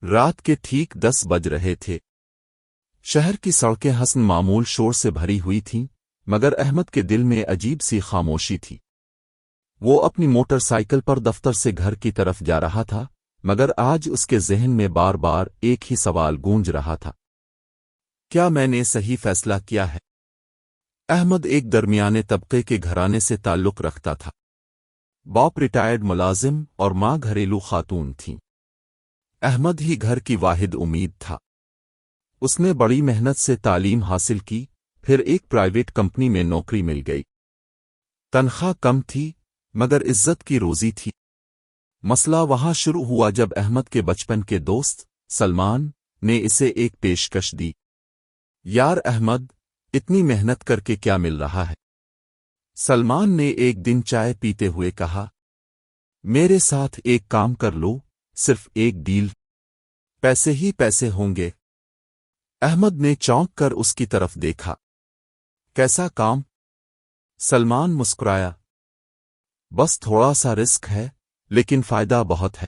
رات کے ٹھیک 10 بج رہے تھے۔ شہر کی سڑکیں حسن معمول شور سے بھری ہوئی تھیں، مگر احمد کے دل میں عجیب سی خاموشی تھی۔ وہ اپنی موٹر سائیکل پر دفتر سے گھر کی طرف جا رہا تھا، مگر آج اس کے ذہن میں بار بار ایک ہی سوال گونج رہا تھا: کیا میں نے صحیح فیصلہ کیا ہے؟ احمد ایک درمیانے طبقے کے گھرانے سے تعلق رکھتا تھا۔ باپ ریٹائرڈ ملازم اور ماں گھریلو خاتون تھیں۔ احمد ہی گھر کی واحد امید تھا۔ اس نے بڑی محنت سے تعلیم حاصل کی، پھر ایک پرائیویٹ کمپنی میں نوکری مل گئی۔ تنخواہ کم تھی، مگر عزت کی روزی تھی۔ مسئلہ وہاں شروع ہوا جب احمد کے بچپن کے دوست سلمان نے اسے ایک پیشکش دی۔ یار احمد، اتنی محنت کر کے کیا مل رہا ہے؟ سلمان نے ایک دن چائے پیتے ہوئے کہا، میرے ساتھ ایک کام کر لو، صرف ایک ڈیل، پیسے ہی پیسے ہوں گے۔ احمد نے چونک کر اس کی طرف دیکھا۔ کیسا کام؟ سلمان مسکرایا، بس تھوڑا سا رسک ہے، لیکن فائدہ بہت ہے،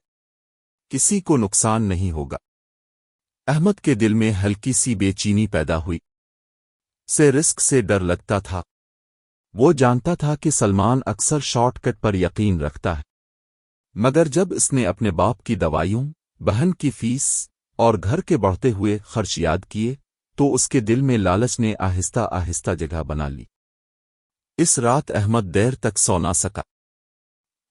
کسی کو نقصان نہیں ہوگا۔ احمد کے دل میں ہلکی سی بے چینی پیدا ہوئی۔ رسک سے ڈر لگتا تھا۔ وہ جانتا تھا کہ سلمان اکثر شارٹ کٹ پر یقین رکھتا ہے، مگر جب اس نے اپنے باپ کی دوائیوں، بہن کی فیس اور گھر کے بڑھتے ہوئے خرچ یاد کیے تو اس کے دل میں لالچ نے آہستہ آہستہ جگہ بنا لی۔ اس رات احمد دیر تک سو نہ سکا۔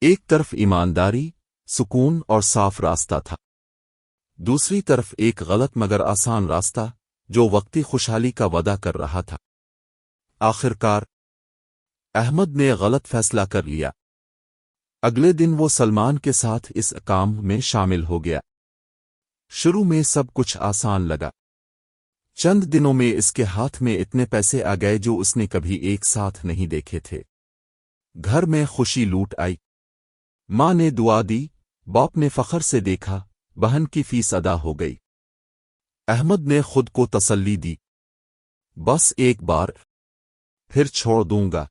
ایک طرف ایمانداری، سکون اور صاف راستہ تھا، دوسری طرف ایک غلط مگر آسان راستہ جو وقتی خوشحالی کا وعدہ کر رہا تھا۔ آخرکار احمد نے غلط فیصلہ کر لیا۔ اگلے دن وہ سلمان کے ساتھ اس کام میں شامل ہو گیا۔ شروع میں سب کچھ آسان لگا۔ چند دنوں میں اس کے ہاتھ میں اتنے پیسے آ گئے جو اس نے کبھی ایک ساتھ نہیں دیکھے تھے۔ گھر میں خوشی لوٹ آئی۔ ماں نے دعا دی، باپ نے فخر سے دیکھا، بہن کی فیس ادا ہو گئی۔ احمد نے خود کو تسلی دی، بس ایک بار، پھر چھوڑ دوں گا۔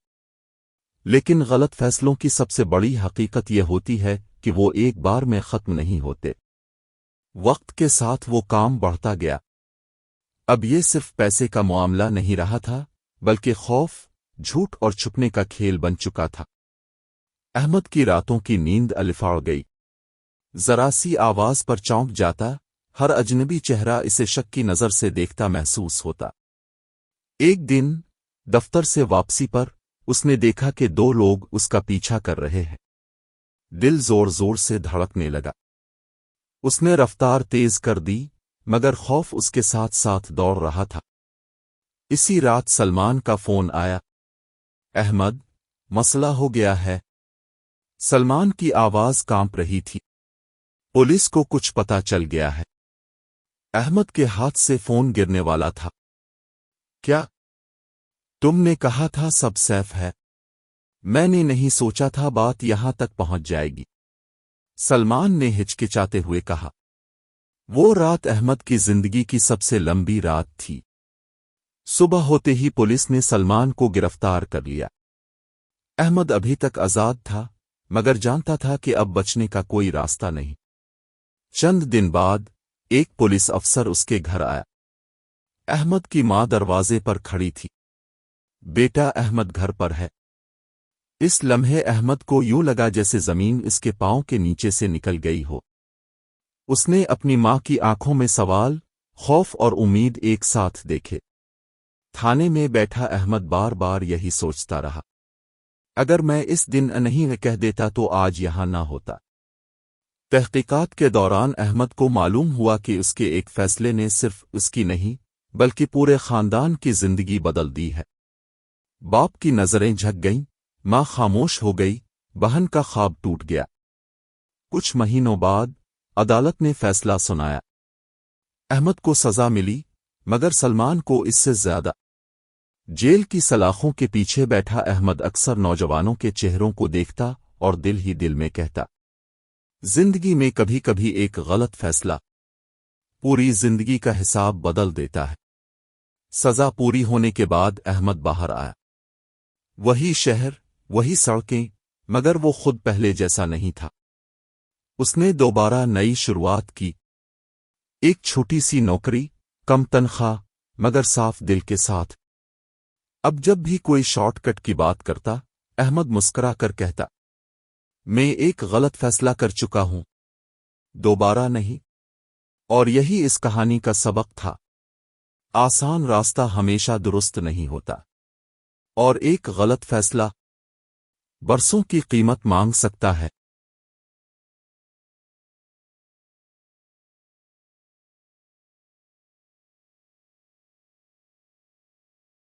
لیکن غلط فیصلوں کی سب سے بڑی حقیقت یہ ہوتی ہے کہ وہ ایک بار میں ختم نہیں ہوتے۔ وقت کے ساتھ وہ کام بڑھتا گیا۔ اب یہ صرف پیسے کا معاملہ نہیں رہا تھا، بلکہ خوف، جھوٹ اور چھپنے کا کھیل بن چکا تھا۔ احمد کی راتوں کی نیند الفاڑ گئی۔ ذرا سی آواز پر چونک جاتا، ہر اجنبی چہرہ اسے شک کی نظر سے دیکھتا محسوس ہوتا۔ ایک دن دفتر سے واپسی پر اس نے دیکھا کہ 2 لوگ اس کا پیچھا کر رہے ہیں۔ دل زور زور سے دھڑکنے لگا۔ اس نے رفتار تیز کر دی، مگر خوف اس کے ساتھ ساتھ دوڑ رہا تھا۔ اسی رات سلمان کا فون آیا۔ احمد، مسئلہ ہو گیا ہے۔ سلمان کی آواز کانپ رہی تھی۔ پولیس کو کچھ پتہ چل گیا ہے۔ احمد کے ہاتھ سے فون گرنے والا تھا۔ کیا؟ تم نے کہا تھا سب سیف ہے۔ میں نے نہیں سوچا تھا بات یہاں تک پہنچ جائے گی، سلمان نے ہچکچاتے ہوئے کہا۔ وہ رات احمد کی زندگی کی سب سے لمبی رات تھی۔ صبح ہوتے ہی پولیس نے سلمان کو گرفتار کر لیا۔ احمد ابھی تک آزاد تھا، مگر جانتا تھا کہ اب بچنے کا کوئی راستہ نہیں۔ چند دن بعد ایک پولیس افسر اس کے گھر آیا۔ احمد کی ماں دروازے پر کھڑی تھی۔ بیٹا احمد گھر پر ہے۔ اس لمحے احمد کو یوں لگا جیسے زمین اس کے پاؤں کے نیچے سے نکل گئی ہو۔ اس نے اپنی ماں کی آنکھوں میں سوال، خوف اور امید ایک ساتھ دیکھے۔ تھانے میں بیٹھا احمد بار بار یہی سوچتا رہا، اگر میں اس دن نہیں کہہ دیتا تو آج یہاں نہ ہوتا۔ تحقیقات کے دوران احمد کو معلوم ہوا کہ اس کے ایک فیصلے نے صرف اس کی نہیں بلکہ پورے خاندان کی زندگی بدل دی ہے۔ باپ کی نظریں جھک گئیں، ماں خاموش ہو گئی، بہن کا خواب ٹوٹ گیا۔ کچھ مہینوں بعد عدالت نے فیصلہ سنایا۔ احمد کو سزا ملی، مگر سلمان کو اس سے زیادہ۔ جیل کی سلاخوں کے پیچھے بیٹھا احمد اکثر نوجوانوں کے چہروں کو دیکھتا اور دل ہی دل میں کہتا، زندگی میں کبھی کبھی ایک غلط فیصلہ پوری زندگی کا حساب بدل دیتا ہے۔ سزا پوری ہونے کے بعد احمد باہر آیا۔ وہی شہر، وہی سڑکیں، مگر وہ خود پہلے جیسا نہیں تھا۔ اس نے دوبارہ نئی شروعات کی۔ ایک چھوٹی سی نوکری، کم تنخواہ، مگر صاف دل کے ساتھ۔ اب جب بھی کوئی شارٹ کٹ کی بات کرتا، احمد مسکرا کر کہتا، میں ایک غلط فیصلہ کر چکا ہوں، دوبارہ نہیں۔ اور یہی اس کہانی کا سبق تھا۔ آسان راستہ ہمیشہ درست نہیں ہوتا، اور ایک غلط فیصلہ برسوں کی قیمت مانگ سکتا ہے۔